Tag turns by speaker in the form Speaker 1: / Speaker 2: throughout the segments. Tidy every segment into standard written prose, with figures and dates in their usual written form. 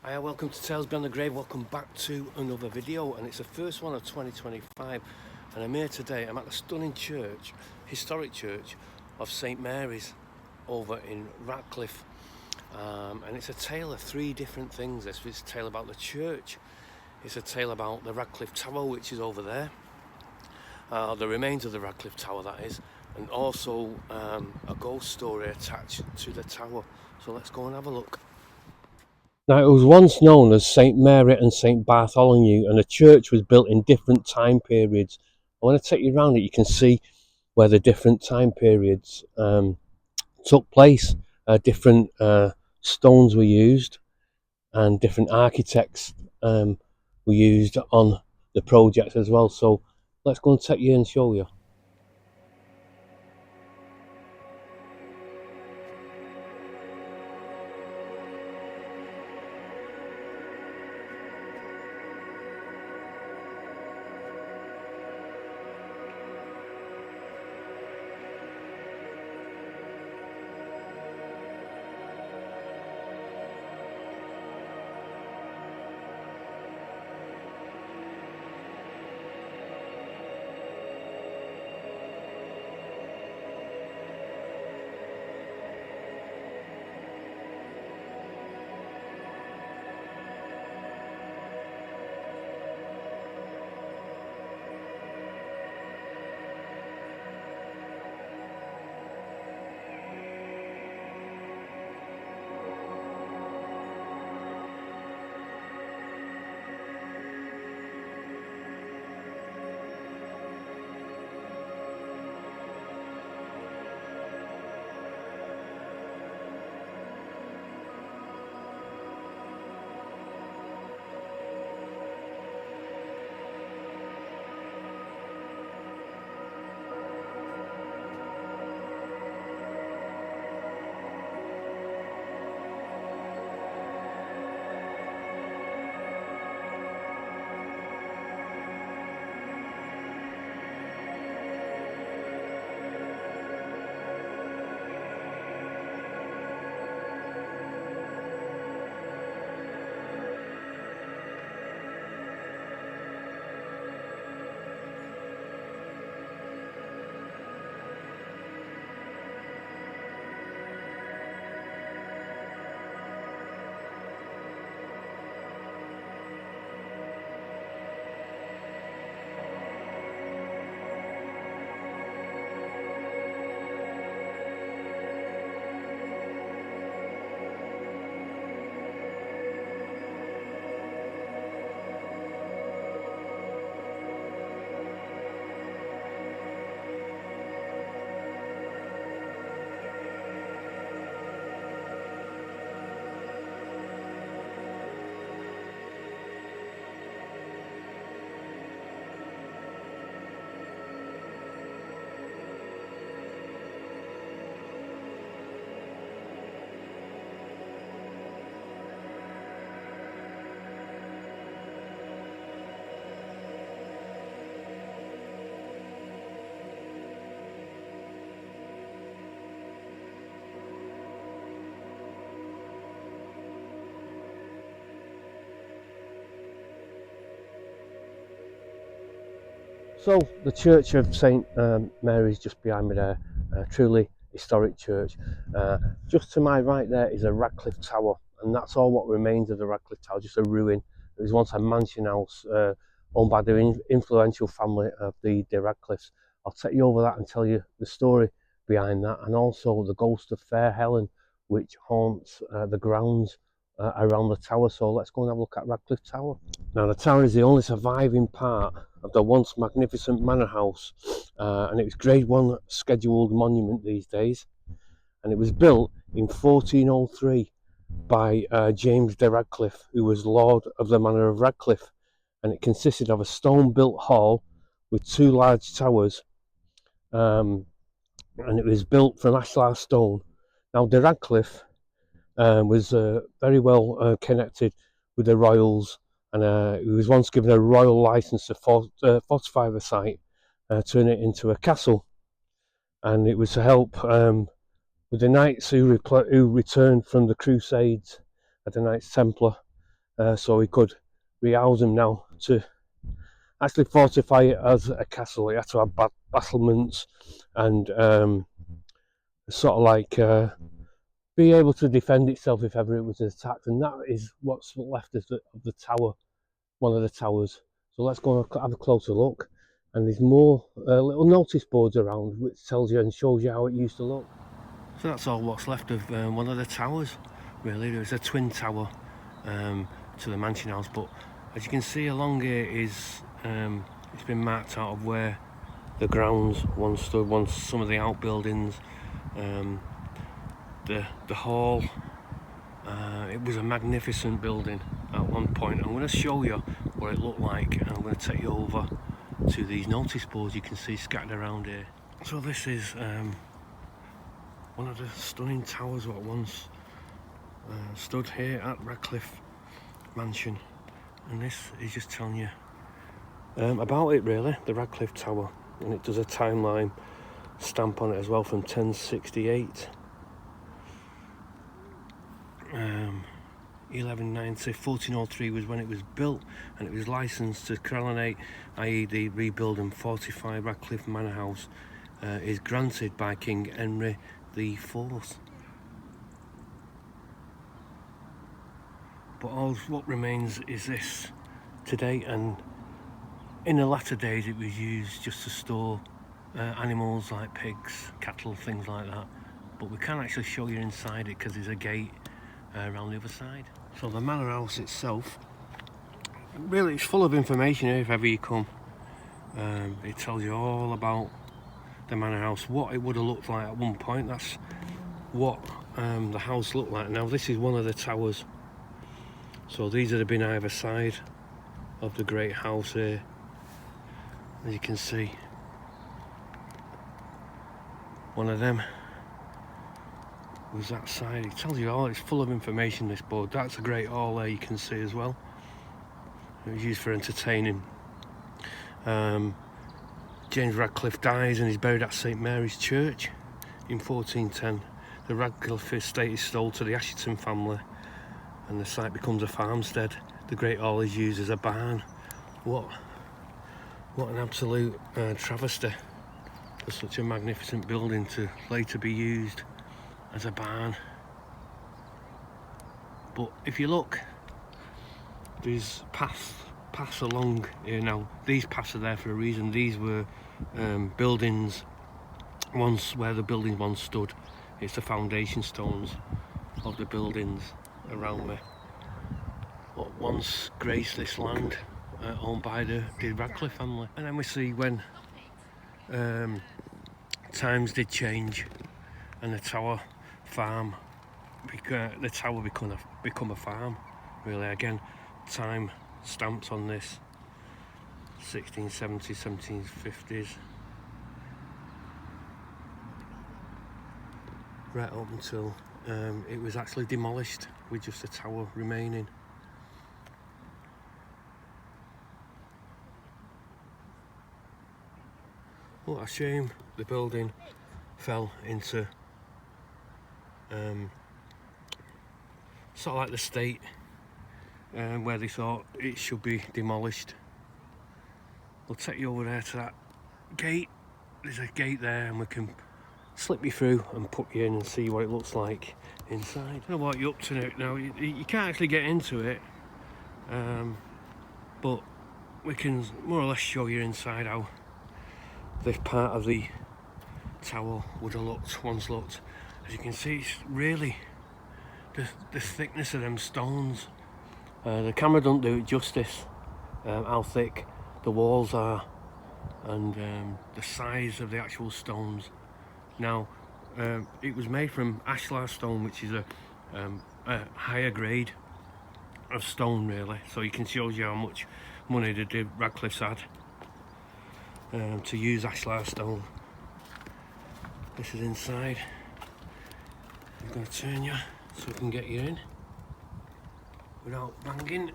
Speaker 1: Hi, welcome to Tales Beyond the Grave. Welcome back to another video, and it's the first one of 2025. And I'm here today. I'm at the stunning church, historic church of St. Mary's over in Radcliffe. And it's a tale of three different things. It's a tale about the church, it's a tale about the Radcliffe Tower, which is over there, the remains of the Radcliffe Tower, that is, and also a ghost story attached to the tower. So let's go and have a look. Now, it was once known as St. Mary and St. Bartholomew, and the church was built in different time periods. I want to take you around it. You can see where the different time periods took place. Different stones were used, and different architects were used on the project as well. So let's go and take you and show you. So the Church of St. Mary's just behind me there, truly historic church. Just to my right there is a Radcliffe Tower, and that's all what remains of the Radcliffe Tower, just a ruin. It was once a mansion house owned by the influential family of the Radcliffes. I'll take you over that and tell you the story behind that, and also the ghost of Fair Helen, which haunts the grounds around the tower. So let's go and have a look at Radcliffe Tower. Now, the tower is the only surviving part of the once magnificent manor house, and it was Grade 1 scheduled monument these days, and it was built in 1403 by James de Radcliffe, who was Lord of the Manor of Radcliffe, and it consisted of a stone-built hall with two large towers, and it was built from ashlar stone. Now, de Radcliffe was very well connected with the royals, and he was once given a royal license to fortify the site, turn it into a castle, and it was to help with the knights who returned from the Crusades, the Knights Templar, so we could rehouse them now to actually fortify it as a castle. It had to have battlements and sort of like be able to defend itself if ever it was attacked, and that is what's left of the tower, one of the towers. So let's go and have a closer look. And there's more little notice boards around which tells you and shows you how it used to look. So that's all what's left of one of the towers, really. There's a twin tower to the mansion house, but as you can see along here is it's been marked out of where the grounds once stood, once some of the outbuildings, the hall. It was a magnificent building at one point. I'm going to show you what it looked like, and I'm going to take you over to these notice boards you can see scattered around here. So this is one of the stunning towers what once stood here at Radcliffe Mansion, and this is just telling you about it, really, the Radcliffe Tower, and it does a timeline stamp on it as well from 1068. 1190, 1403 was when it was built, and it was licensed to Crelonate, i.e. the rebuild and fortify Radcliffe Manor House is granted by King Henry IV. But all what remains is this today, and in the latter days it was used just to store animals like pigs, cattle, things like that. But we can't actually show you inside it because there's a gate around the other side. So the manor house itself, really, it's full of information here if ever you come. It tells you all about the manor house, what it would have looked like at one point. That's what the house looked like. Now this is one of the towers, so these would have been either side of the great house here, as you can see. One of them was that side. It tells you all, it's full of information, this board. That's a great hall there, you can see as well. It was used for entertaining. James Radcliffe dies and he's buried at St.Mary's Church in 1410. The Radcliffe estate is sold to the Ashton family, and the site becomes a farmstead. The great hall is used as a barn. What an absolute travesty for such a magnificent building to later be used as a barn. But if you look, there's paths along here now. These paths are there for a reason. These were buildings once, where the building once stood. It's the foundation stones of the buildings around me what once graced this land, owned by the Radcliffe family. And then we see when times did change and the tower farm, the tower become a farm, really. Again, time stamps on this, 1670s, 1750s, right up until it was actually demolished with just the tower remaining. What a shame the building fell into sort of like the state where they thought it should be demolished. We'll take you over there to that gate. There's a gate there, and we can slip you through and put you in and see what it looks like inside. I don't know what you're up to now. You can't actually get into it, but we can more or less show you inside how this part of the tower would have once looked. As you can see, it's really the thickness of them stones. The camera don't do it justice, how thick the walls are and the size of the actual stones. Now, it was made from ashlar stone, which is a higher grade of stone, really. So you can show you how much money the Radcliffes had to use ashlar stone. This is inside. I'm going to turn you so we can get you in without banging.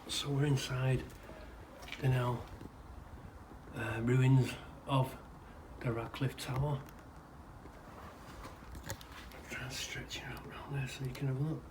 Speaker 1: So we're inside the now ruins of the Radcliffe Tower. Try and stretching out round there so you can have a look.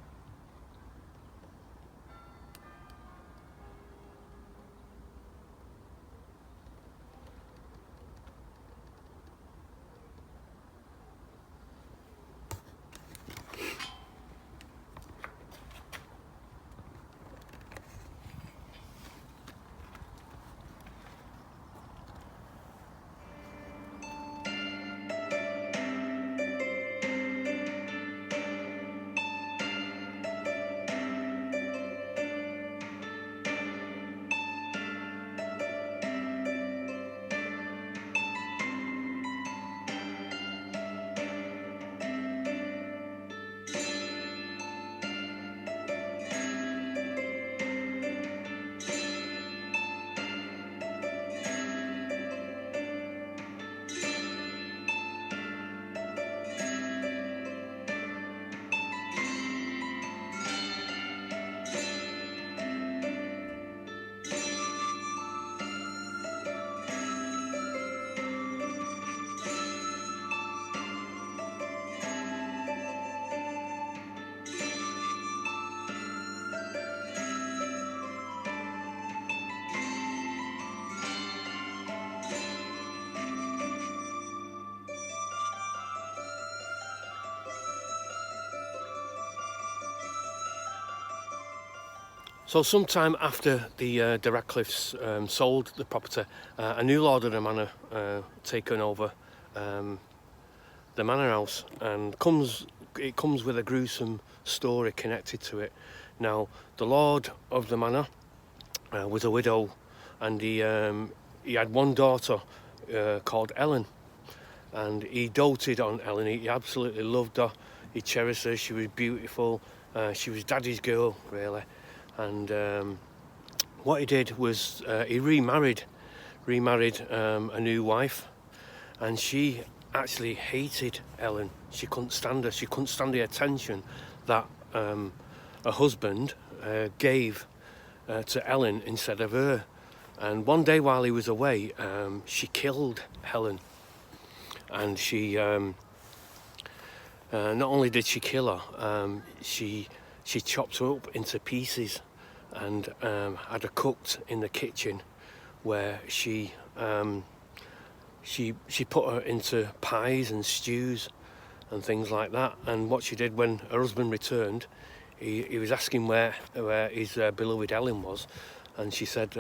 Speaker 1: So sometime after the Radcliffes sold the property, a new lord of the manor taken over the manor house, and it comes with a gruesome story connected to it. Now, the lord of the manor was a widow, and he had one daughter called Helen, and he doted on Helen. He absolutely loved her. He cherished her. She was beautiful. She was daddy's girl, really. And what he did was he remarried a new wife, and she actually hated Helen. She couldn't stand her. She couldn't stand the attention that her husband gave to Helen instead of her. And one day while he was away, she killed Helen, and she not only did she kill her, she chopped her up into pieces and had her cooked in the kitchen, where she put her into pies and stews and things like that. And what she did when her husband returned, he was asking where his beloved Helen was, and she said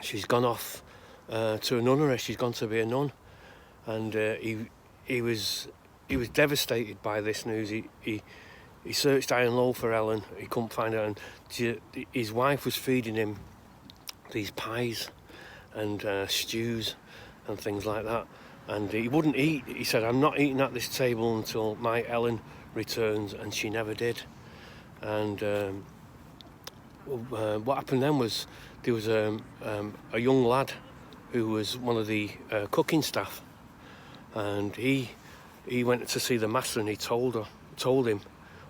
Speaker 1: she's gone off to a nunnery. She's gone to be a nun. And he was devastated by this news. He searched high and low for Helen. He couldn't find her, and his wife was feeding him these pies and stews and things like that, and he wouldn't eat. He said, "I'm not eating at this table until my Helen returns," and she never did. And what happened then was there was a young lad who was one of the cooking staff, and he went to see the master, and he told him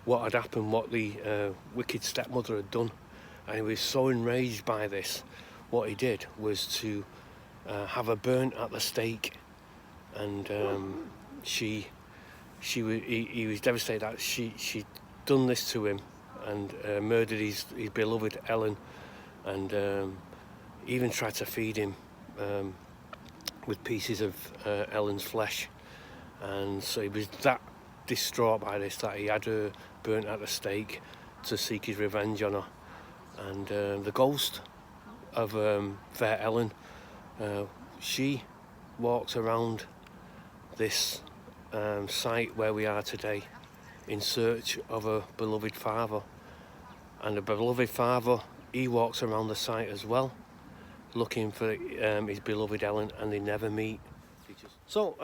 Speaker 1: what had happened, what the wicked stepmother had done. And he was so enraged by this, what he did was to have her burnt at the stake. And he was devastated that she'd done this to him, and murdered his beloved Helen, and even tried to feed him with pieces of Helen's flesh. And so he was that distraught by this that he had her burnt at the stake to seek his revenge on her. And the ghost of Fair Helen, she walks around this site where we are today in search of her beloved father. And the beloved father, he walks around the site as well, looking for his beloved Helen, and they never meet. So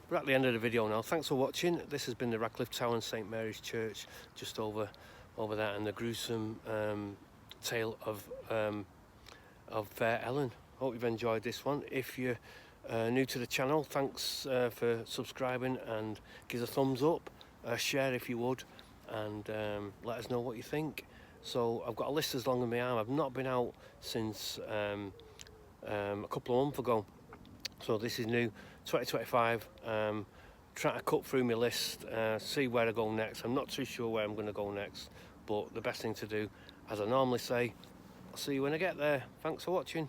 Speaker 1: we're at the end of the video now. Thanks for watching. This has been the Radcliffe Tower and St. Mary's Church, just over there, and the gruesome tale of Fair Helen. Hope you've enjoyed this one. If you're new to the channel, thanks for subscribing, and give us a thumbs up, share if you would, and let us know what you think. So I've got a list as long as my arm. I've not been out since a couple of months ago, so this is new. 2025, trying to cut through my list, see where I go next. I'm not too sure where I'm going to go next, but the best thing to do, as I normally say, I'll see you when I get there. Thanks for watching.